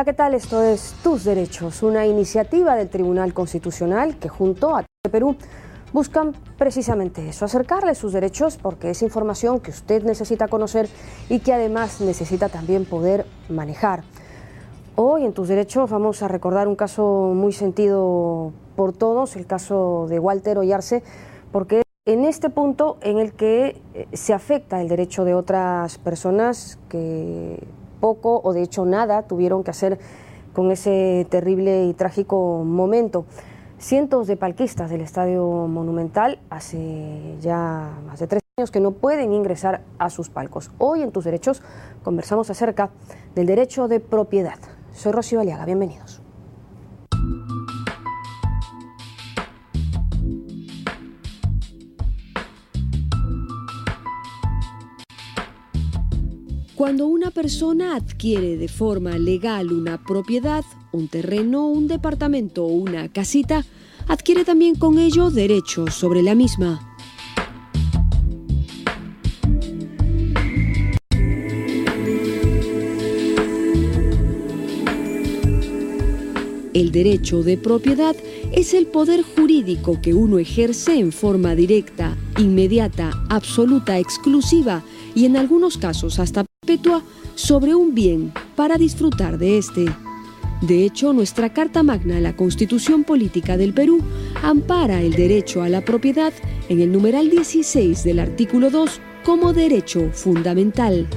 Hola, ¿qué tal? Esto es Tus Derechos, una iniciativa del Tribunal Constitucional que junto a Perú buscan precisamente eso, acercarle sus derechos, porque es información que usted necesita conocer y que además necesita también poder manejar. Hoy en Tus Derechos vamos a recordar un caso muy sentido por todos, el caso de Walter Oyarse, porque en este punto en el que se afecta el derecho de otras personas que poco o de hecho nada tuvieron que hacer con ese terrible y trágico momento. Cientos de palquistas del Estadio Monumental hace ya más de 3 años que no pueden ingresar a sus palcos. Hoy en Tus Derechos conversamos acerca del derecho de propiedad. Soy Rocío Aliaga, bienvenidos. Cuando una persona adquiere de forma legal una propiedad, un terreno, un departamento o una casita, adquiere también con ello derechos sobre la misma. El derecho de propiedad es el poder jurídico que uno ejerce en forma directa, inmediata, absoluta, exclusiva y en algunos casos hasta perpetua sobre un bien para disfrutar de este. De hecho, nuestra Carta Magna, la Constitución Política del Perú, ampara el derecho a la propiedad en el numeral 16 del artículo 2 como derecho fundamental.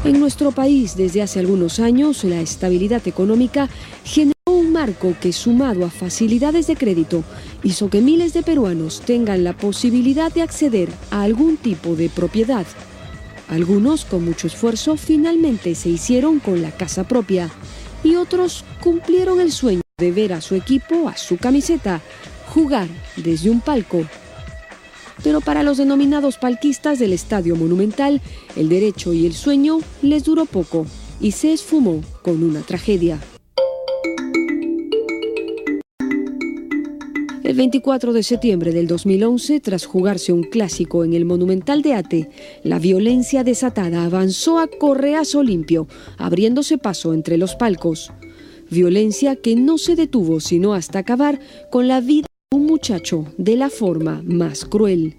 En nuestro país, desde hace algunos años, la estabilidad económica generó un marco que, sumado a facilidades de crédito, hizo que miles de peruanos tengan la posibilidad de acceder a algún tipo de propiedad. Algunos, con mucho esfuerzo, finalmente se hicieron con la casa propia y otros cumplieron el sueño de ver a su equipo, a su camiseta, jugar desde un palco. Pero para los denominados palquistas del Estadio Monumental, el derecho y el sueño les duró poco y se esfumó con una tragedia. El 24 de septiembre del 2011, tras jugarse un clásico en el Monumental de Ate, la violencia desatada avanzó a correazo limpio, abriéndose paso entre los palcos. Violencia que no se detuvo sino hasta acabar con la vida un muchacho de la forma más cruel.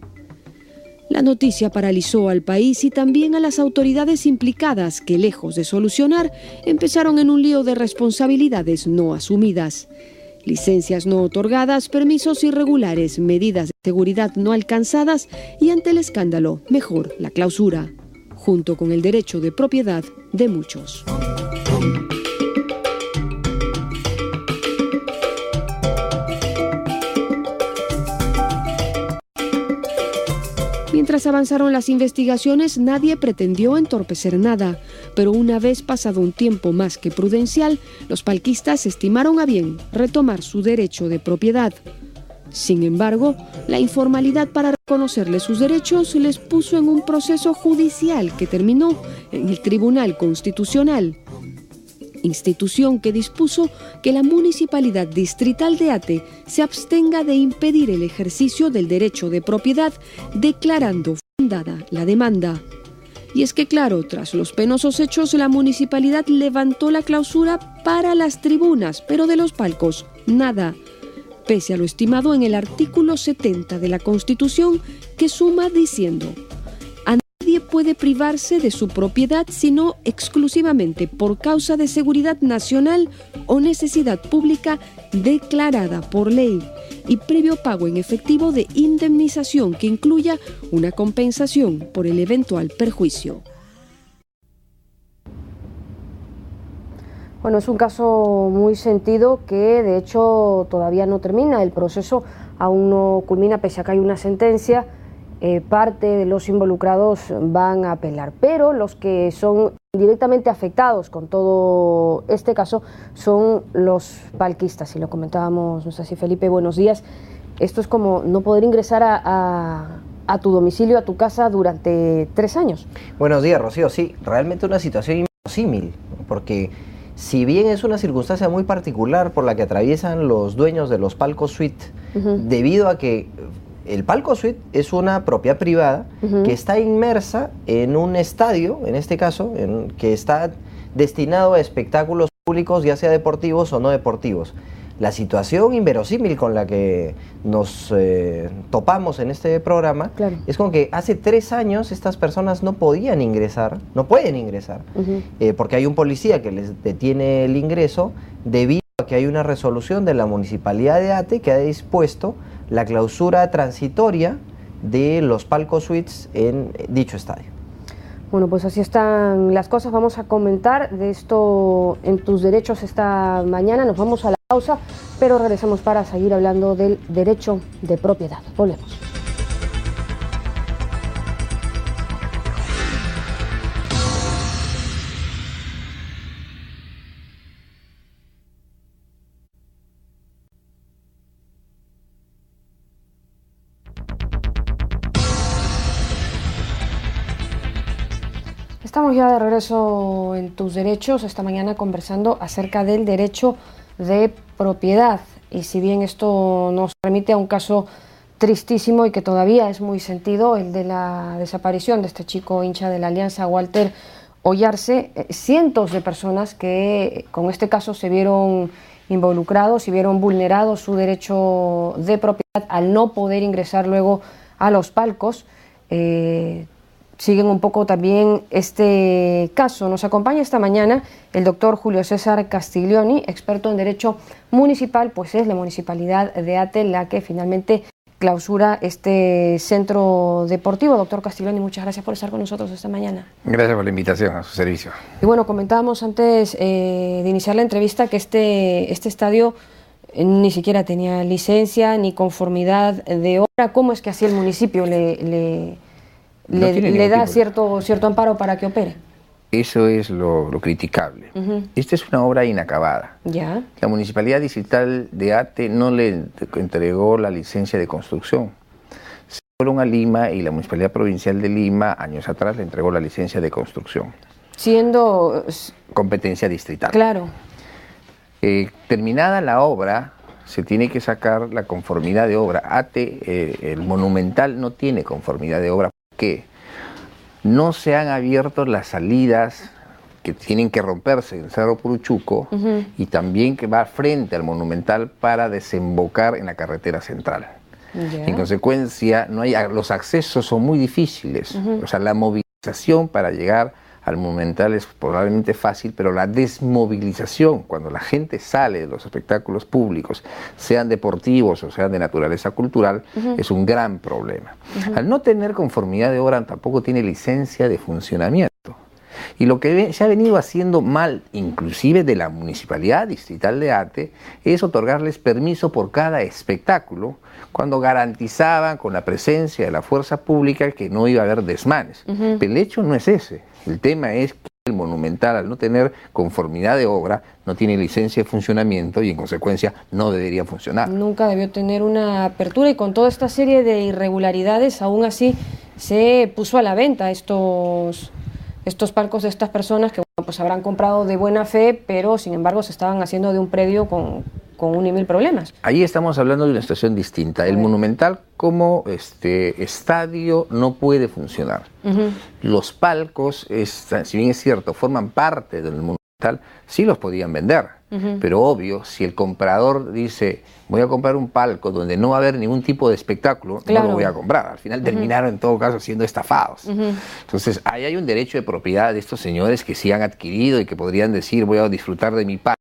La noticia paralizó al país y también a las autoridades implicadas que, lejos de solucionar, empezaron en un lío de responsabilidades no asumidas. Licencias no otorgadas, permisos irregulares, medidas de seguridad no alcanzadas y, ante el escándalo, mejor la clausura, junto con el derecho de propiedad de muchos. Mientras avanzaron las investigaciones, nadie pretendió entorpecer nada, pero una vez pasado un tiempo más que prudencial, los palquistas estimaron a bien retomar su derecho de propiedad. Sin embargo, la informalidad para reconocerles sus derechos les puso en un proceso judicial que terminó en el Tribunal Constitucional, institución que dispuso que la Municipalidad Distrital de Ate se abstenga de impedir el ejercicio del derecho de propiedad, declarando fundada la demanda. Y es que, claro, tras los penosos hechos, la municipalidad levantó la clausura para las tribunas, pero de los palcos, nada, pese a lo estimado en el artículo 70 de la Constitución, que suma diciendo: nadie puede privarse de su propiedad sino exclusivamente por causa de seguridad nacional o necesidad pública declarada por ley y previo pago en efectivo de indemnización que incluya una compensación por el eventual perjuicio. Bueno, es un caso muy sentido que de hecho todavía no termina, el proceso aún no culmina pese a que hay una sentencia. Parte de los involucrados van a apelar, pero los que son directamente afectados con todo este caso son los palquistas, y lo comentábamos, no sé si Felipe, buenos días. Esto es como no poder ingresar a tu domicilio, a tu casa durante 3 años. Buenos días, Rocío. Sí, realmente una situación inverosímil, porque si bien es una circunstancia muy particular por la que atraviesan los dueños de los palcos suite, debido a que el palco suite es una propiedad privada que está inmersa en un estadio, en este caso, que está destinado a espectáculos públicos, ya sea deportivos o no deportivos. La situación inverosímil con la que nos topamos en este programa es con que hace 3 años estas personas no pueden ingresar, porque hay un policía que les detiene el ingreso debido a que hay una resolución de la Municipalidad de Ate que ha dispuesto la clausura transitoria de los palcos suites en dicho estadio. Bueno, pues así están las cosas. Vamos a comentar de esto en Tus Derechos esta mañana. Nos vamos a la pausa, pero regresamos para seguir hablando del derecho de propiedad. Volvemos. Estamos ya de regreso en Tus Derechos, esta mañana conversando acerca del derecho de propiedad. Y si bien esto nos remite a un caso tristísimo y que todavía es muy sentido, el de la desaparición de este chico hincha de la Alianza, Walter Oyarse, cientos de personas que con este caso se vieron involucrados y vieron vulnerado su derecho de propiedad al no poder ingresar luego a los palcos, siguen un poco también este caso. Nos acompaña esta mañana el doctor Julio César Castiglioni, experto en Derecho Municipal, pues es la Municipalidad de Ate la que finalmente clausura este centro deportivo. Doctor Castiglioni, muchas gracias por estar con nosotros esta mañana. Gracias por la invitación, a su servicio. Y bueno, comentábamos antes de iniciar la entrevista que este estadio ni siquiera tenía licencia ni conformidad de obra. ¿Cómo es que así el municipio le da cierto amparo para que opere? Eso es lo criticable. Esta es una obra inacabada. Ya. La Municipalidad Distrital de Ate no le entregó la licencia de construcción. Se fueron a Lima y la Municipalidad Provincial de Lima, años atrás, le entregó la licencia de construcción. Siendo competencia distrital. Claro. Terminada la obra, se tiene que sacar la conformidad de obra. Ate, el Monumental, no tiene conformidad de obra. Que no se han abierto las salidas que tienen que romperse en Cerro Puruchuco y también que va frente al Monumental para desembocar en la carretera central. En consecuencia, los accesos son muy difíciles. O sea, la movilización para llegar al Monumental es probablemente fácil, pero la desmovilización, cuando la gente sale de los espectáculos públicos, sean deportivos o sean de naturaleza cultural, es un gran problema. Al no tener conformidad de obra, tampoco tiene licencia de funcionamiento. Y lo que se ha venido haciendo mal, inclusive de la Municipalidad Distrital de Ate, es otorgarles permiso por cada espectáculo, cuando garantizaban con la presencia de la fuerza pública que no iba a haber desmanes. Pero el hecho no es ese. El tema es que el Monumental, al no tener conformidad de obra, no tiene licencia de funcionamiento y en consecuencia no debería funcionar. Nunca debió tener una apertura y con toda esta serie de irregularidades, aún así se puso a la venta estos palcos de estas personas que bueno, pues habrán comprado de buena fe, pero sin embargo se estaban haciendo de un predio con un y mil problemas. Ahí estamos hablando de una situación distinta. El Monumental como estadio no puede funcionar. Los palcos, si bien es cierto, forman parte del Monumental, sí los podían vender. Pero obvio, si el comprador dice, voy a comprar un palco donde no va a haber ningún tipo de espectáculo, no lo voy a comprar. Al final terminaron en todo caso siendo estafados. Entonces, ahí hay un derecho de propiedad de estos señores que sí han adquirido y que podrían decir, voy a disfrutar de mi palco,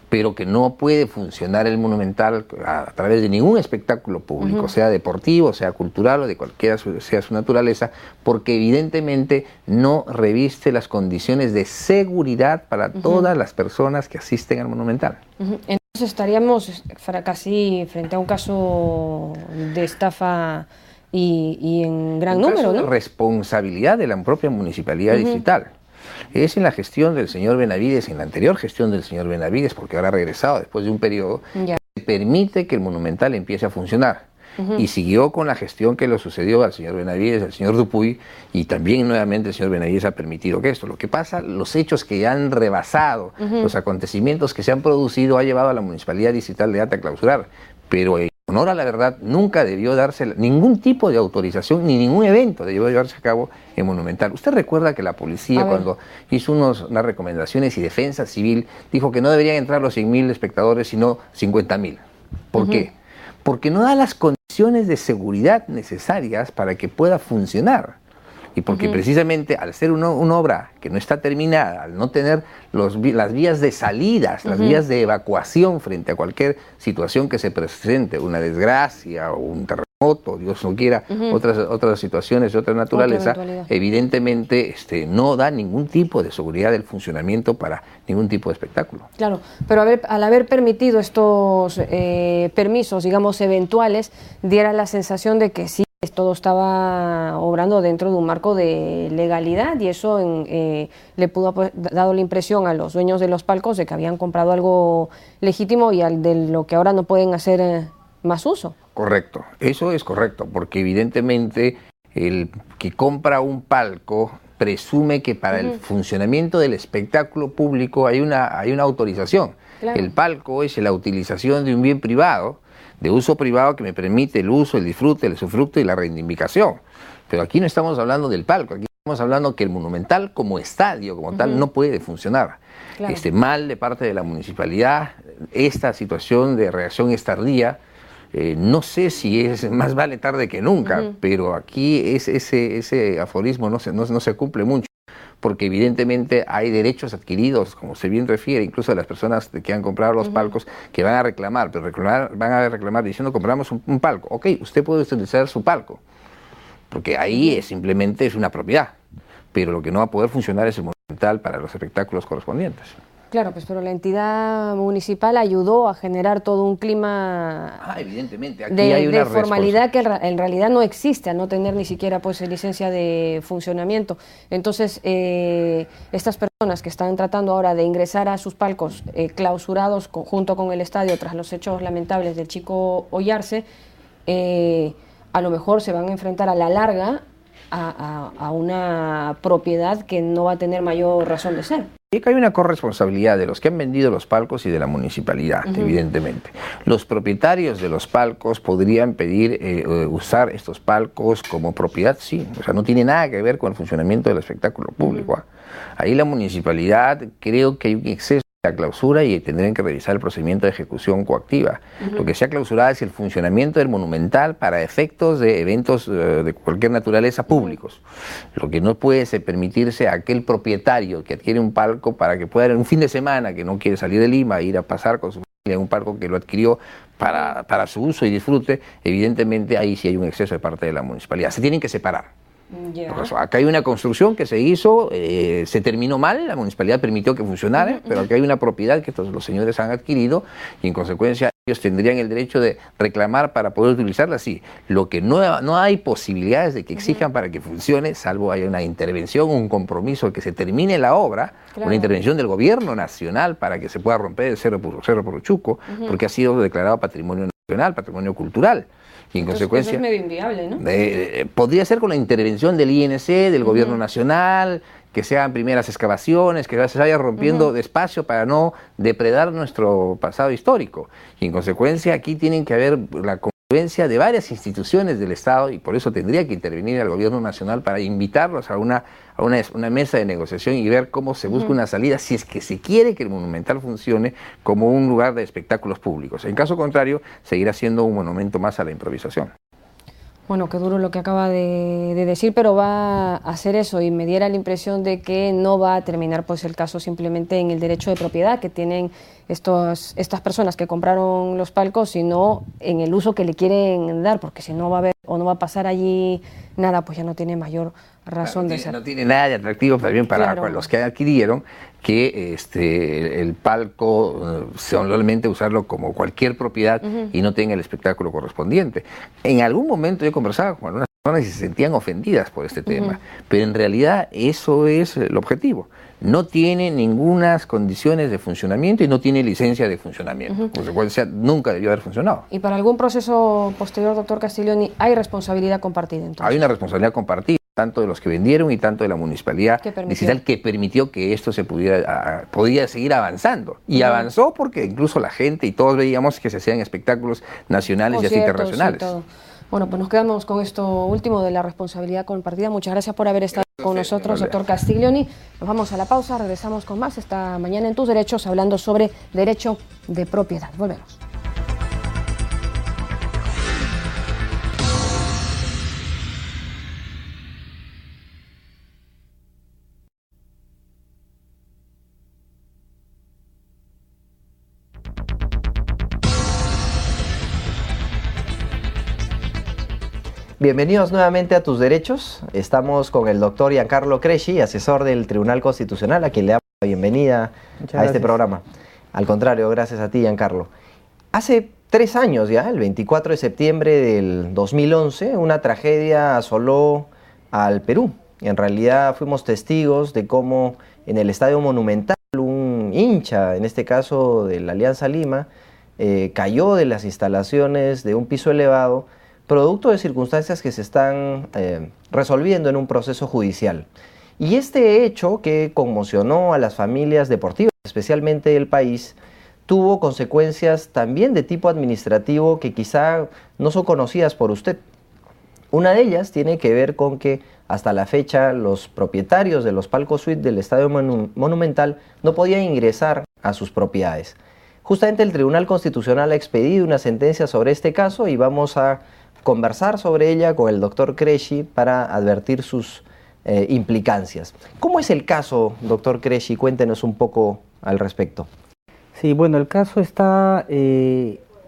pero que no puede funcionar el Monumental a través de ningún espectáculo público, sea deportivo, sea cultural o de cualquiera sea su naturaleza, porque evidentemente no reviste las condiciones de seguridad para todas las personas que asisten al Monumental. Entonces estaríamos casi frente a un caso de estafa y en gran número, ¿no? Responsabilidad de la propia Municipalidad Distrital. Es en la gestión del señor Benavides, en la anterior gestión del señor Benavides, porque ahora ha regresado después de un periodo, que permite que el Monumental empiece a funcionar. y siguió con la gestión que le sucedió al señor Benavides, al señor Dupuy, y también nuevamente el señor Benavides ha permitido que esto. Lo que pasa, los hechos que ya han rebasado, los acontecimientos que se han producido, ha llevado a la Municipalidad Distrital de Ate a clausurar, pero en honor a la verdad, nunca debió darse ningún tipo de autorización ni ningún evento debió llevarse a cabo en Monumental. ¿Usted recuerda que la policía, cuando hizo unas recomendaciones y Defensa Civil, dijo que no deberían entrar los 100.000 espectadores, sino 50.000? ¿Por qué? Porque no da las condiciones de seguridad necesarias para que pueda funcionar. Y porque precisamente al ser una obra que no está terminada, al no tener las vías de salidas, las vías de evacuación frente a cualquier situación que se presente, una desgracia o un terremoto, Dios no quiera, otras situaciones de otra naturaleza, evidentemente no da ningún tipo de seguridad del funcionamiento para ningún tipo de espectáculo. Claro, pero al haber permitido estos permisos, digamos, eventuales, diera la sensación de que sí, todo estaba obrando dentro de un marco de legalidad, y eso le pudo haber dado la impresión a los dueños de los palcos de que habían comprado algo legítimo y de lo que ahora no pueden hacer más uso. Correcto, eso es correcto, porque evidentemente el que compra un palco presume que para el funcionamiento del espectáculo público hay una autorización. Claro. El palco es la utilización de un bien privado, de uso privado, que me permite el uso, el disfrute, el usufructo y la reivindicación. Pero aquí no estamos hablando del palco, aquí estamos hablando que el Monumental como estadio, como tal, no puede funcionar. Claro. Mal de parte de la municipalidad, esta situación de reacción es tardía, no sé si es más vale tarde que nunca, pero aquí ese aforismo no se cumple mucho, porque evidentemente hay derechos adquiridos, como se bien refiere, incluso de las personas que han comprado los palcos, que van a reclamar, pero van a reclamar diciendo: compramos un palco. Ok, usted puede utilizar su palco, porque ahí simplemente es una propiedad, pero lo que no va a poder funcionar es el Monumental para los espectáculos correspondientes. Claro, pues pero la entidad municipal ayudó a generar todo un clima evidentemente. Aquí hay una de formalidad que en realidad no existe, al no tener ni siquiera pues licencia de funcionamiento. Entonces, estas personas que están tratando ahora de ingresar a sus palcos clausurados junto con el estadio tras los hechos lamentables del chico Ollarse, a lo mejor se van a enfrentar a la larga a una propiedad que no va a tener mayor razón de ser. Y que hay una corresponsabilidad de los que han vendido los palcos y de la municipalidad, evidentemente. Los propietarios de los palcos podrían pedir usar estos palcos como propiedad, sí. O sea, no tiene nada que ver con el funcionamiento del espectáculo público. Ahí la municipalidad, creo que hay un exceso de clausura y tendrían que revisar el procedimiento de ejecución coactiva. Lo que se ha clausurado es el funcionamiento del Monumental para efectos de eventos de cualquier naturaleza públicos. Lo que no puede permitirse a aquel propietario que adquiere un palco para que pueda en un fin de semana, que no quiere salir de Lima, ir a pasar con su familia en un palco que lo adquirió para su uso y disfrute. Evidentemente ahí sí hay un exceso de parte de la municipalidad. Se tienen que separar. Acá hay una construcción que se hizo, se terminó mal, la municipalidad permitió que funcionara, pero acá hay una propiedad que los señores han adquirido y en consecuencia ellos tendrían el derecho de reclamar para poder utilizarla. Sí, lo que no hay posibilidades de que exijan para que funcione, salvo haya una intervención, un compromiso que se termine la obra, una intervención del gobierno nacional para que se pueda romper el Cerro Puruchuco, porque ha sido declarado patrimonio nacional, patrimonio cultural. Y en consecuencia, eso es medio inviable, ¿no? Podría ser con la intervención del INC, del gobierno nacional, que se hagan primeras excavaciones, que se vaya rompiendo despacio para no depredar nuestro pasado histórico. Y en consecuencia aquí tienen que haber la confluencia de varias instituciones del Estado y por eso tendría que intervenir el gobierno nacional para invitarlos a una mesa de negociación y ver cómo se busca una salida si es que se quiere que el Monumental funcione como un lugar de espectáculos públicos. En caso contrario, seguirá siendo un monumento más a la improvisación. Bueno, qué duro lo que acaba de decir, pero va a hacer eso y me diera la impresión de que no va a terminar pues el caso simplemente en el derecho de propiedad que tienen estas personas que compraron los palcos, sino en el uso que le quieren dar, porque si no va a haber o no va a pasar allí nada, pues ya no tiene mayor razón de ser. No tiene nada de atractivo también para los que adquirieron que el palco solamente usarlo como cualquier propiedad y no tenga el espectáculo correspondiente. En algún momento yo conversaba con algunas personas y se sentían ofendidas por este tema. Pero en realidad eso es el objetivo. No tiene ninguna condiciones de funcionamiento y no tiene licencia de funcionamiento. Por consecuencia, nunca debió haber funcionado. ¿Y para algún proceso posterior, doctor Castiglioni, hay responsabilidad compartida entonces? Hay una responsabilidad compartida, tanto de los que vendieron y tanto de la municipalidad digital, que permitió que esto se podía seguir avanzando. Y avanzó porque incluso la gente y todos veíamos que se hacían espectáculos nacionales y hasta internacionales. Bueno, pues nos quedamos con esto último de la responsabilidad compartida. Muchas gracias por haber estado con nosotros, doctor Castiglioni. Nos vamos a la pausa, regresamos con más esta mañana en Tus Derechos, hablando sobre derecho de propiedad. Volvemos. Bienvenidos nuevamente a Tus Derechos. Estamos con el doctor Giancarlo Cresci, asesor del Tribunal Constitucional, a quien le damos la bienvenida a este programa. Al contrario, gracias a ti, Giancarlo. Hace 3 años ya, el 24 de septiembre del 2011, una tragedia asoló al Perú. En realidad fuimos testigos de cómo en el Estadio Monumental un hincha, en este caso de la Alianza Lima, cayó de las instalaciones de un piso elevado, producto de circunstancias que se están resolviendo en un proceso judicial. Y este hecho, que conmocionó a las familias deportivas, especialmente del país, tuvo consecuencias también de tipo administrativo que quizá no son conocidas por usted. Una de ellas tiene que ver con que hasta la fecha los propietarios de los palcos suite del Estadio Monumental no podían ingresar a sus propiedades. Justamente el Tribunal Constitucional ha expedido una sentencia sobre este caso y vamos a conversar sobre ella con el doctor Cresci para advertir sus implicancias. ¿Cómo es el caso, doctor Cresci? Cuéntenos un poco al respecto. Sí, bueno, el caso está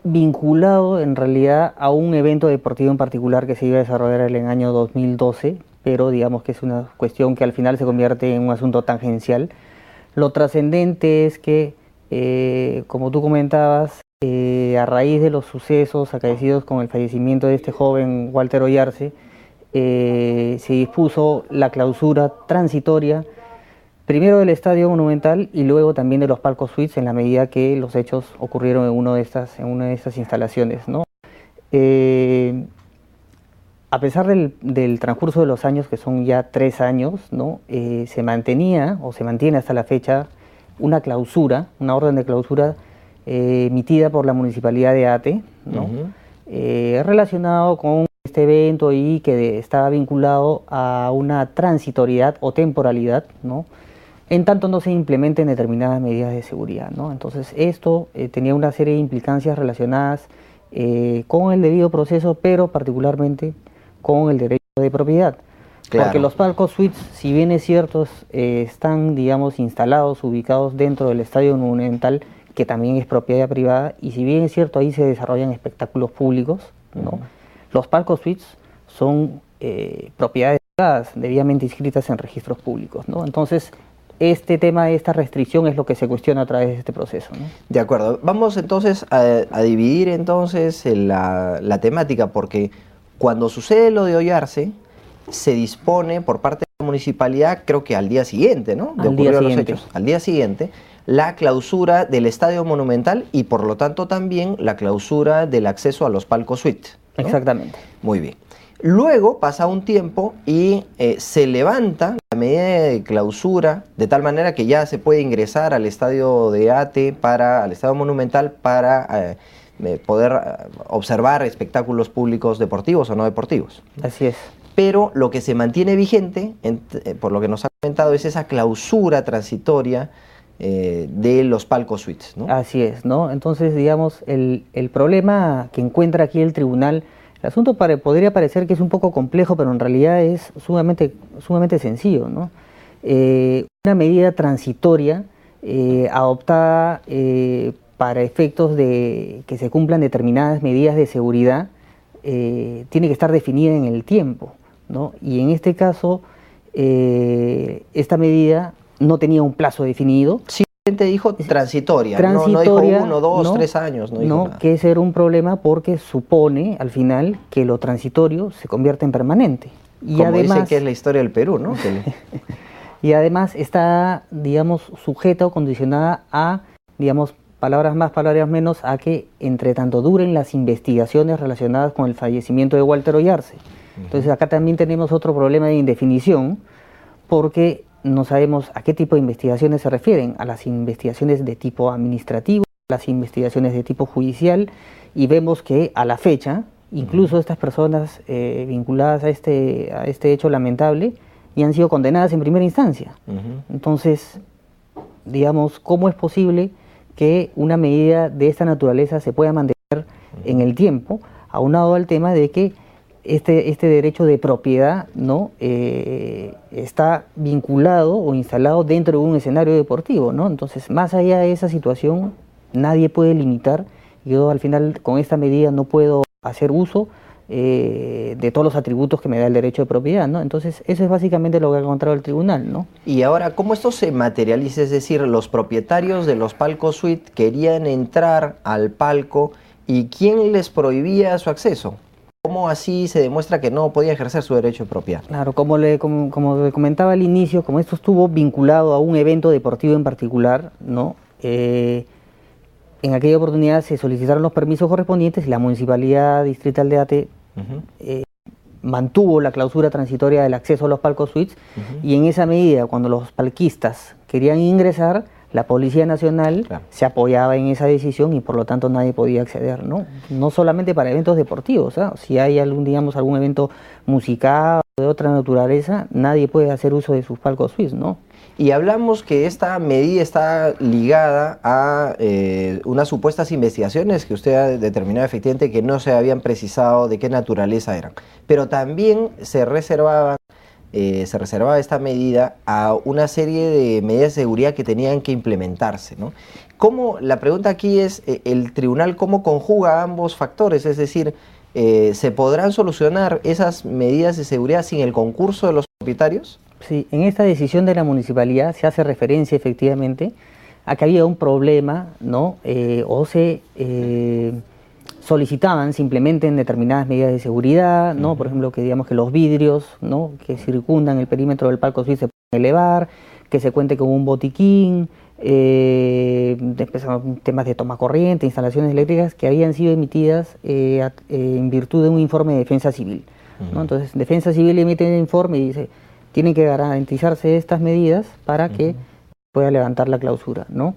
vinculado en realidad a un evento deportivo en particular que se iba a desarrollar en el año 2012, pero digamos que es una cuestión que al final se convierte en un asunto tangencial. Lo trascendente es que, como tú comentabas, a raíz de los sucesos acaecidos con el fallecimiento de este joven Walter Oyarse, se dispuso la clausura transitoria, primero del Estadio Monumental y luego también de los palcos suites, en la medida que los hechos ocurrieron en una de estas instalaciones, ¿no? A pesar del transcurso de los años, que son ya 3 años, ¿no? Se mantenía o se mantiene hasta la fecha una clausura, una orden de clausura emitida por la Municipalidad de Ate, ¿no? Relacionado con este evento y que estaba vinculado a una transitoriedad o temporalidad, ¿no? En tanto no se implementen determinadas medidas de seguridad, ¿no? Entonces esto tenía una serie de implicancias relacionadas con el debido proceso, pero particularmente con el derecho de propiedad. Claro. Porque los palcos suites, si bien es cierto, están, digamos, instalados, ubicados dentro del Estadio Monumental, que también es propiedad privada, y si bien es cierto, ahí se desarrollan espectáculos públicos, ¿no? Los palcos suites son propiedades privadas, debidamente inscritas en registros públicos, ¿no? Entonces, este tema, esta restricción es lo que se cuestiona a través de este proceso, ¿no? De acuerdo. Vamos entonces a dividir entonces la temática, porque cuando sucede lo de Oyarse, se dispone por parte de la municipalidad, creo que al día siguiente, ¿no? De ocurrir los hechos, al día siguiente, la clausura del Estadio Monumental y por lo tanto también la clausura del acceso a los palcos suite, ¿no? Exactamente. Muy bien. Luego pasa un tiempo y se levanta la medida de clausura de tal manera que ya se puede ingresar al estadio de Ate, al Estadio Monumental, para poder observar espectáculos públicos deportivos o no deportivos. Así es. Pero lo que se mantiene vigente, por lo que nos ha comentado, es esa clausura transitoria de los palcos suites, ¿no? Así es, ¿no? Entonces, digamos, el problema que encuentra aquí el tribunal, el asunto podría parecer que es un poco complejo, pero en realidad es sumamente sencillo, ¿no? Una medida transitoria adoptada para efectos de que se cumplan determinadas medidas de seguridad tiene que estar definida en el tiempo, ¿no? Y en este caso, esta medida no tenía un plazo definido. Sí dijo transitoria, transitoria, no dijo 1, 2, 3 años. No, dijo nada. Que ese era un problema porque supone al final que lo transitorio se convierte en permanente. Y como además, dicen que es la historia del Perú, ¿no? y además está, digamos, sujeta o condicionada a, digamos, palabras más, palabras menos, a que entre tanto duren las investigaciones relacionadas con el fallecimiento de Walter Oyarse. Entonces acá también tenemos otro problema de indefinición, porque no sabemos a qué tipo de investigaciones se refieren, a las investigaciones de tipo administrativo, a las investigaciones de tipo judicial, y vemos que a la fecha, incluso estas personas vinculadas a este hecho lamentable, ya han sido condenadas en primera instancia. Entonces, digamos, ¿cómo es posible que una medida de esta naturaleza se pueda mantener en el tiempo, aunado al tema de que este derecho de propiedad, ¿no? Está vinculado o instalado dentro de un escenario deportivo, ¿no? Entonces, más allá de esa situación, nadie puede limitar. Yo al final con esta medida no puedo hacer uso de todos los atributos que me da el derecho de propiedad, ¿no? Entonces, eso es básicamente lo que ha encontrado el tribunal, ¿no? Y ahora, ¿cómo esto se materializa? Es decir, los propietarios de los palcos suite querían entrar al palco y ¿quién les prohibía su acceso? ¿Cómo así se demuestra que no podía ejercer su derecho de propiedad? Claro, como le comentaba al inicio, como esto estuvo vinculado a un evento deportivo en particular, ¿no? En aquella oportunidad se solicitaron los permisos correspondientes y la Municipalidad Distrital de Ate mantuvo la clausura transitoria del acceso a los palcos suites, y en esa medida, cuando los palquistas querían ingresar, la Policía Nacional se apoyaba en esa decisión y por lo tanto nadie podía acceder, ¿no? No solamente para eventos deportivos, ¿eh? Si hay algún evento musical o de otra naturaleza, nadie puede hacer uso de sus palcos suites, ¿no? Y hablamos que esta medida está ligada a unas supuestas investigaciones que usted ha determinado efectivamente que no se habían precisado de qué naturaleza eran. Pero también se reservaba esta medida a una serie de medidas de seguridad que tenían que implementarse, ¿no? La pregunta aquí es, ¿el tribunal cómo conjuga ambos factores? Es decir, ¿se podrán solucionar esas medidas de seguridad sin el concurso de los propietarios? Sí, en esta decisión de la municipalidad se hace referencia efectivamente a que había un problema, ¿no? O se solicitaban simplemente en determinadas medidas de seguridad, ¿no? Por ejemplo, que digamos que los vidrios, ¿no? que circundan el perímetro del palco suite se pueden elevar, que se cuente con un botiquín, temas de toma corriente, instalaciones eléctricas que habían sido emitidas en virtud de un informe de defensa civil, ¿no? Entonces, defensa civil emite un informe y dice, tienen que garantizarse estas medidas para que pueda levantar la clausura, ¿no?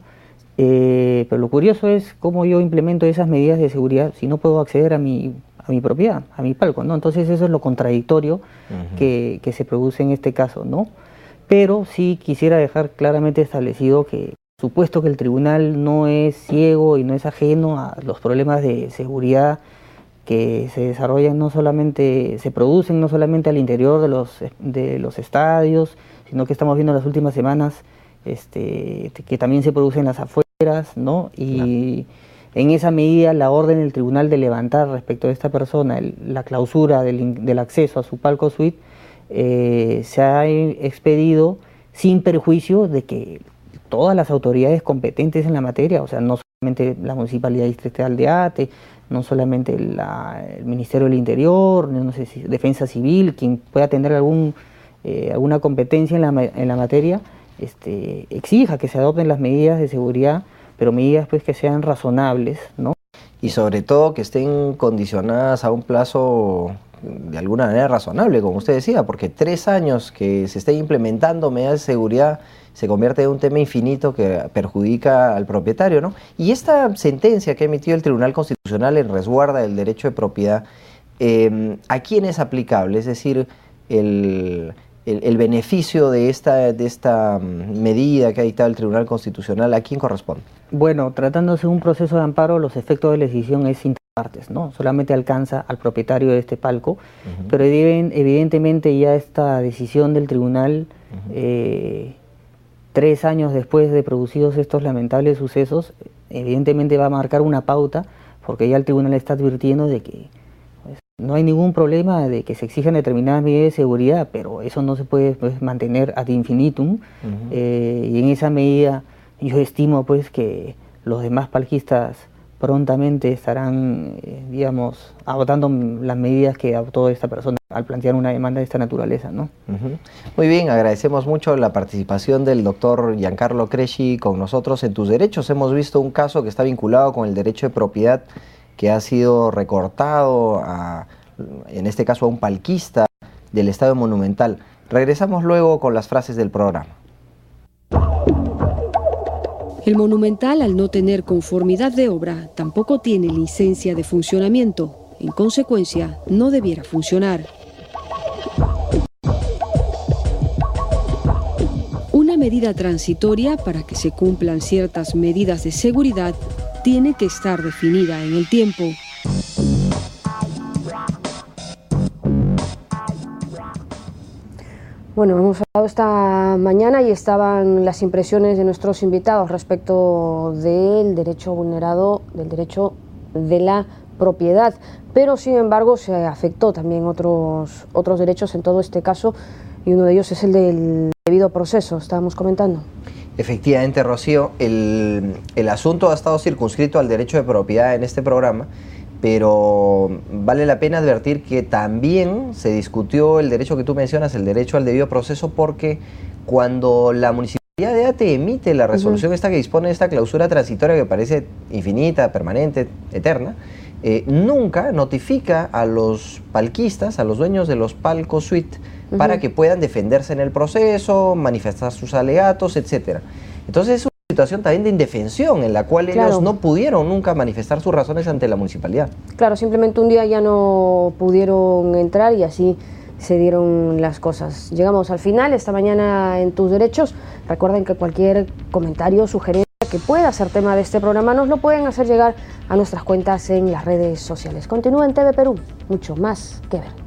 Pero lo curioso es cómo yo implemento esas medidas de seguridad si no puedo acceder a mi propiedad, a mi palco, ¿no? Entonces eso es lo contradictorio que se produce en este caso, ¿no? Pero sí quisiera dejar claramente establecido que, supuesto que el tribunal no es ciego y no es ajeno a los problemas de seguridad que se desarrollan se producen no solamente al interior de los estadios, sino que estamos viendo en las últimas semanas que también se producen en las afueras, ¿no? Y en esa medida la orden del tribunal de levantar respecto de esta persona la clausura del acceso a su palco suite se ha expedido sin perjuicio de que todas las autoridades competentes en la materia, o sea, no solamente la Municipalidad Distrital de Ate, no solamente el Ministerio del Interior, no sé si Defensa Civil, quien pueda tener alguna competencia en la materia, exija que se adopten las medidas de seguridad, pero medidas pues que sean razonables, ¿no? Y sobre todo que estén condicionadas a un plazo de alguna manera razonable, como usted decía, porque 3 años que se estén implementando medidas de seguridad se convierte en un tema infinito que perjudica al propietario, ¿no? Y esta sentencia que ha emitido el Tribunal Constitucional en resguarda del derecho de propiedad, ¿a quién es aplicable? Es decir, el beneficio de esta medida que ha dictado el Tribunal Constitucional, ¿a quién corresponde? Bueno, tratándose de un proceso de amparo, los efectos de la decisión es interpartes, ¿no? Solamente alcanza al propietario de este palco, pero evidentemente ya esta decisión del tribunal, 3 años después de producidos estos lamentables sucesos, evidentemente va a marcar una pauta, porque ya el tribunal está advirtiendo de que no hay ningún problema de que se exijan determinadas medidas de seguridad, pero eso no se puede mantener ad infinitum, y en esa medida yo estimo pues que los demás palquistas prontamente estarán, digamos, adoptando las medidas que adoptó esta persona al plantear una demanda de esta naturaleza, ¿no? Muy bien, agradecemos mucho la participación del doctor Giancarlo Cresci con nosotros en Tus Derechos. Hemos visto un caso que está vinculado con el derecho de propiedad que ha sido recortado, en este caso a un palquista del Estadio Monumental. Regresamos luego con las frases del programa. El Monumental, al no tener conformidad de obra, tampoco tiene licencia de funcionamiento. En consecuencia, no debiera funcionar. Una medida transitoria para que se cumplan ciertas medidas de seguridad tiene que estar definida en el tiempo. Bueno, hemos hablado esta mañana y estaban las impresiones de nuestros invitados respecto del derecho vulnerado, del derecho de la propiedad, pero sin embargo se afectó también otros derechos en todo este caso, y uno de ellos es el del debido proceso, estábamos comentando. Efectivamente, Rocío, el asunto ha estado circunscrito al derecho de propiedad en este programa, pero vale la pena advertir que también se discutió el derecho que tú mencionas, el derecho al debido proceso, porque cuando la Municipalidad de Ate emite la resolución esta que dispone de esta clausura transitoria que parece infinita, permanente, eterna, nunca notifica a los palquistas, a los dueños de los palcos suite, para que puedan defenderse en el proceso, manifestar sus alegatos, etc. Entonces es una situación también de indefensión en la cual ellos no pudieron nunca manifestar sus razones ante la municipalidad. Claro, simplemente un día ya no pudieron entrar y así se dieron las cosas. Llegamos al final esta mañana en Tus Derechos. Recuerden que cualquier comentario, sugerencia que pueda ser tema de este programa nos lo pueden hacer llegar a nuestras cuentas en las redes sociales. Continúa en TV Perú, mucho más que ver.